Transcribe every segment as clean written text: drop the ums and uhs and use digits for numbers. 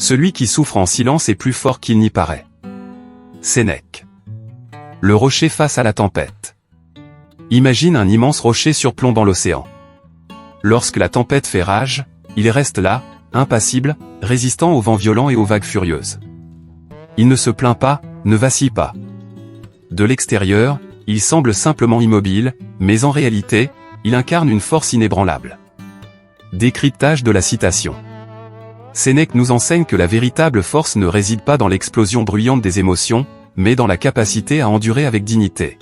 Celui qui souffre en silence est plus fort qu'il n'y paraît. Sénèque. Le rocher face à la tempête. Imagine un immense rocher surplombant l'océan. Lorsque la tempête fait rage, il reste là, impassible, résistant aux vents violents et aux vagues furieuses. Il ne se plaint pas, ne vacille pas. De l'extérieur, il semble simplement immobile, mais en réalité, il incarne une force inébranlable. Décryptage de la citation. Sénèque nous enseigne que la véritable force ne réside pas dans l'explosion bruyante des émotions, mais dans la capacité à endurer avec dignité.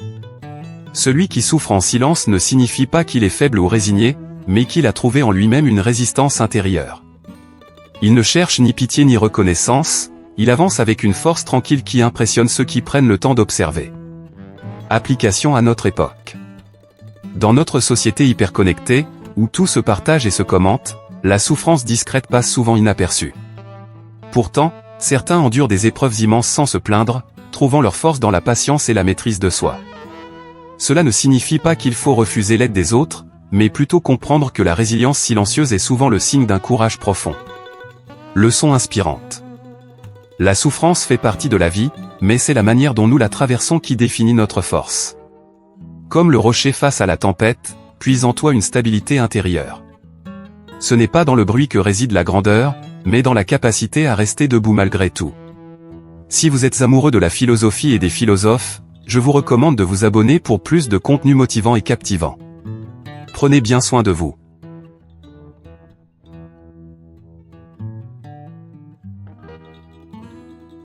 Celui qui souffre en silence ne signifie pas qu'il est faible ou résigné, mais qu'il a trouvé en lui-même une résistance intérieure. Il ne cherche ni pitié ni reconnaissance, il avance avec une force tranquille qui impressionne ceux qui prennent le temps d'observer. Application à notre époque. Dans notre société hyperconnectée, où tout se partage et se commente, la souffrance discrète passe souvent inaperçue. Pourtant, certains endurent des épreuves immenses sans se plaindre, trouvant leur force dans la patience et la maîtrise de soi. Cela ne signifie pas qu'il faut refuser l'aide des autres, mais plutôt comprendre que la résilience silencieuse est souvent le signe d'un courage profond. Leçon inspirante. La souffrance fait partie de la vie, mais c'est la manière dont nous la traversons qui définit notre force. Comme le rocher face à la tempête, puise en toi une stabilité intérieure. Ce n'est pas dans le bruit que réside la grandeur, mais dans la capacité à rester debout malgré tout. Si vous êtes amoureux de la philosophie et des philosophes, je vous recommande de vous abonner pour plus de contenu motivant et captivant. Prenez bien soin de vous.